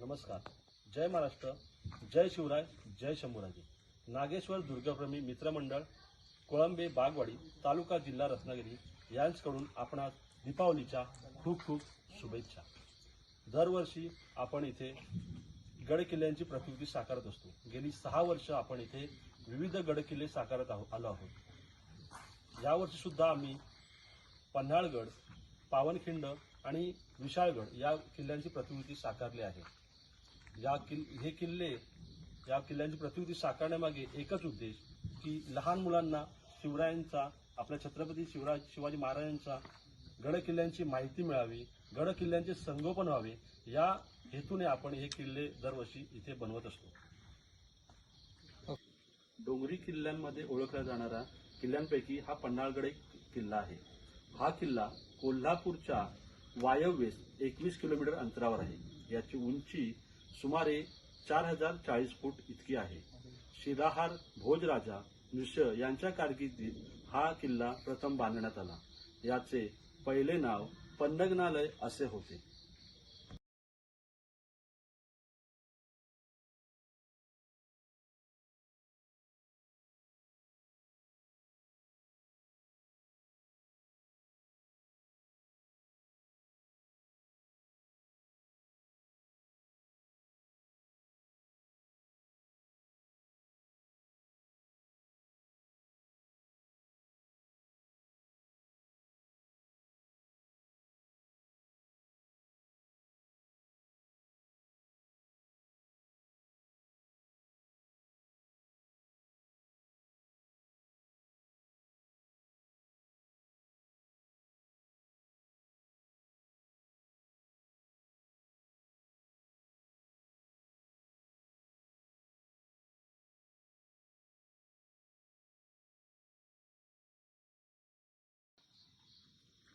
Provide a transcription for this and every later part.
नमस्कार. जय महाराष्ट्र, जय शिवराय, जय शंभूराजे. नागेश्वर दुर्गप्रेमी मित्रमंडळ, कोळंबे बागवाडी, तालुका जिल्हा रत्नागिरी यांच्याकडून आपणास दीपावलीच्या खूप खूप शुभेच्छा. दरवर्षी आपण इथे गडकिल्ल्यांची प्रतिकृती साकारत असतो. गेली 6 वर्ष आपण इथे विविध गडकिल्ले साकारत आलो आहोत. यावर्षी सुद्धा आम्ही पन्हाळगड, पावनखिंड आणि विशाळगड या किल्ल्यांची प्रतिकृती साकारली आहे. या किल्ल्यांची प्रतिकृती साकारण्यामागे एकच उद्देश की लहान मुलांना शिवरायांचा, आपल्या छत्रपती शिवाजी महाराजांचा गडकिल्ल्यांची माहिती मिळावी, गडकिल्ल्यांचे संगोपन व्हावे, या हेतूने आपण हे किल्ले दरवर्षी इथे बनवत असतो. डोंगरी किल्ल्यांमध्ये ओळखला जाणारा किल्ल्यांपैकी हा पन्हाळगड एक किल्ला आहे. हा किल्ला कोल्हापूरच्या वायव्येस 21 किलोमीटर अंतरावर आहे. याची उंची सुमारे 4040 फूट इतकी आहे. शिलाहार भोजराजा नृसिंह यांच्या कारकिर्दीत हा किल्ला प्रथम बांधण्यात आला. याचे पहिले नाव पन्नगनालय असे होते.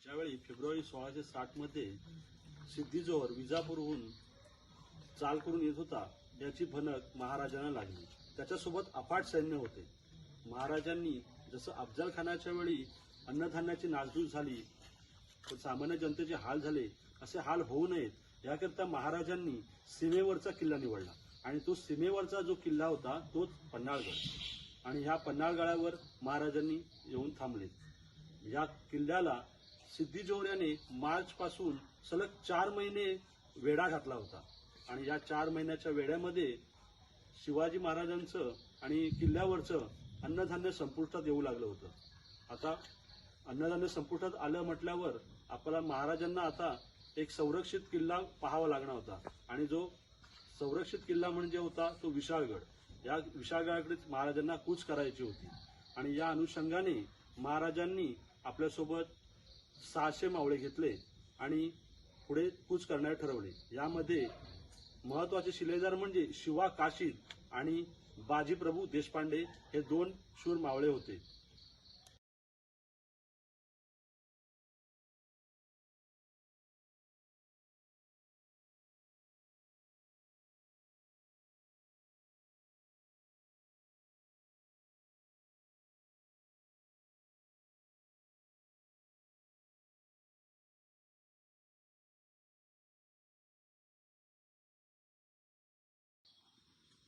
ज्यावेळी फेब्रुवारी 1660 मध्ये सिद्धी-जोहर विजापूरहून चाल करून येत होता, याची भनक महाराजांना लागली. त्याच्यासोबत अफाट सैन्य होते. महाराजांनी जसं अफजल खानाच्या वेळी अन्नधान्याची नासधूस झाली, सामान्य जनतेचे हाल झाले, असे हाल होऊ नयेत याकरिता महाराजांनी सीमेवरचा किल्ला निवडला. आणि तो सीमेवरचा जो किल्ला होता तोच पन्हाळगड. आणि ह्या पन्हाळगडावर महाराजांनी येऊन थांबले. या किल्ल्याला सिद्धी-जोहर याने मार्च पासून सलग 4 महिने वेढा घातला होता. आणि या 4 महिन्याच्या वेढ्यामध्ये शिवाजी महाराजांचं आणि किल्ल्यावरचं अन्नधान्य संपुष्टात येऊ लागलं होतं. आता अन्नधान्य संपुष्टात आलं म्हटल्यावर आपल्याला महाराजांना आता एक संरक्षित किल्ला पाहावा लागणार होता. आणि जो संरक्षित किल्ला म्हणजे होता तो विशाळगड. या विशाळगडाकडेच महाराजांना कूच करायची होती. आणि या अनुषंगाने महाराजांनी आपल्यासोबत 600 मावळे घेतले आणि पुढे कूच करण्याचे ठरवले. यामध्ये महत्वाचे शिलेदार म्हणजे शिवा काशीद आणि बाजीप्रभू देशपांडे हे 2 शूर मावळे होते.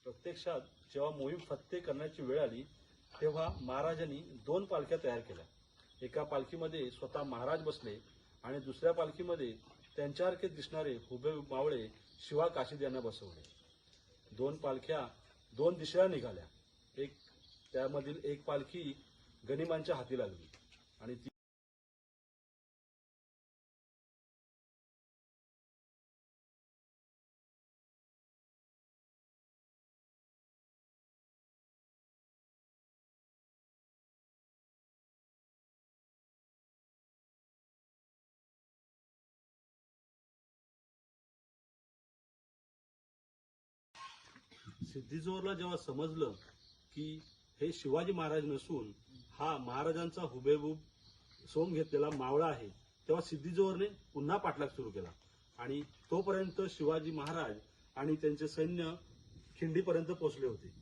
प्रत्यक्षात जेव्हा मोहीम फत्ते करण्याची वेळ आली तेव्हा महाराजांनी 2 पालख्या तयार केल्या. एका पालखीमध्ये स्वतः महाराज बसले आणि दुसऱ्या पालखीमध्ये त्यांच्यासारखे दिसणारे हुबेहूब मावळे शिवा काशीद यांना बसवले. 2 पालख्या 2 दिशेला निघाल्या. त्यामधील एक पालखी गनिमांच्या हाती लागली आणि ती सिद्धी-जोहरला जेव्हा समजलं की हे शिवाजी महाराज नसून हा महाराजांचा हुबेहूब सोंग घेतलेला मावळा आहे, तेव्हा सिद्धी-जोहरने पुन्हा पाठलाग सुरू केला. आणि तोपर्यंत शिवाजी महाराज आणि त्यांचे सैन्य खिंडीपर्यंत पोहोचले होते.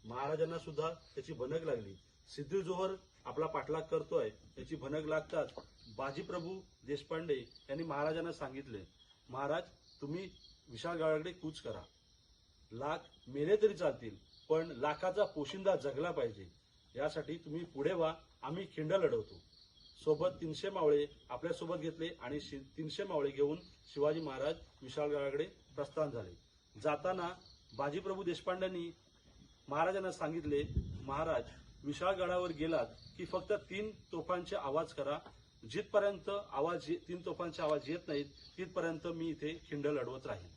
महाराजांना सुद्धा त्याची भनक लागली. सिद्धी-जोहर आपला पाठलाग करतोय याची भनक लागताच बाजीप्रभू देशपांडे यांनी महाराजांना सांगितले, महाराज तुम्ही विशाळगडाकडे कूच करा. लाख मेले तरी चालतील, पण लाखाचा पोशिंदा जगला पाहिजे. यासाठी तुम्ही पुढे व्हा, आम्ही खिंड लढवतो. सोबत 300 मावळे आपल्यासोबत घेतले आणि 300 मावळे घेऊन शिवाजी महाराज विशाळगडाकडे प्रस्थान झाले. जाताना बाजीप्रभू देशपांड्यांनी महाराजांना सांगितले, महाराज विशाळगडावर गेलात की फक्त 3 तोफांचे आवाज करा. जिथपर्यंत 3 तोफांचे आवाज येत नाहीत तिथपर्यंत मी इथे खिंड लढवत राहीन.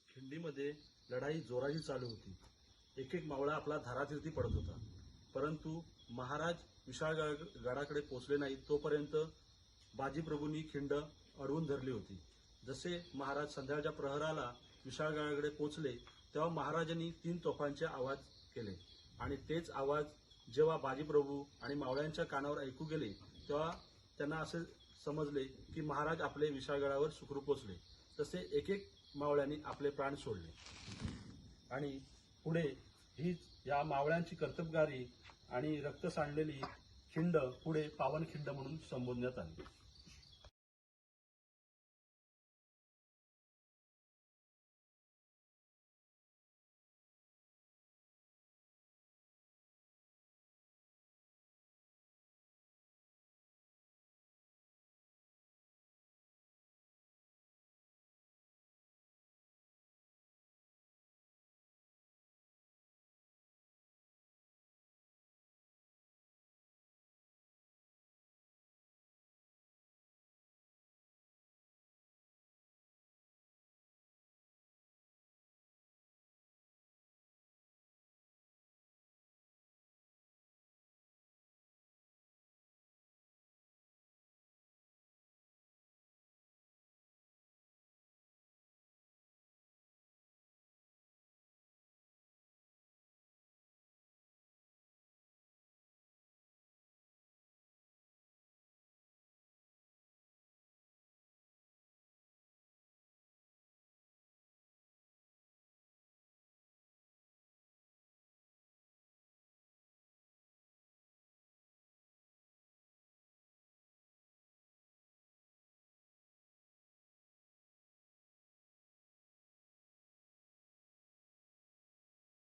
खिंडीमध्ये लढाई जोराची चालू होती. एक एक मावळा आपला धारातीर्थी पडत होता. परंतु महाराज विशाळगडाकडे पोहोचले नाहीत तोपर्यंत बाजीप्रभूंनी खिंड अडवून धरली होती. जसे महाराज संध्याकाळच्या प्रहराला विशाळगडाकडे पोहोचले तेव्हा महाराजांनी 3 तोफांचे आवाज केले आणि तेच आवाज जेव्हा बाजीप्रभू आणि मावळ्यांच्या कानावर ऐकू गेले तेव्हा त्यांना असे समजले की महाराज आपले विशाळगडावर सुखरूप पोहोचले. तसे एक एक मावळ्यांनी आपले प्राण सोडले आणि पुढे ही या मावळ्यांची कर्तबगारी आणि रक्त सांडलेली खिंड पुढे पावनखिंड म्हणून संबोधण्यात आली.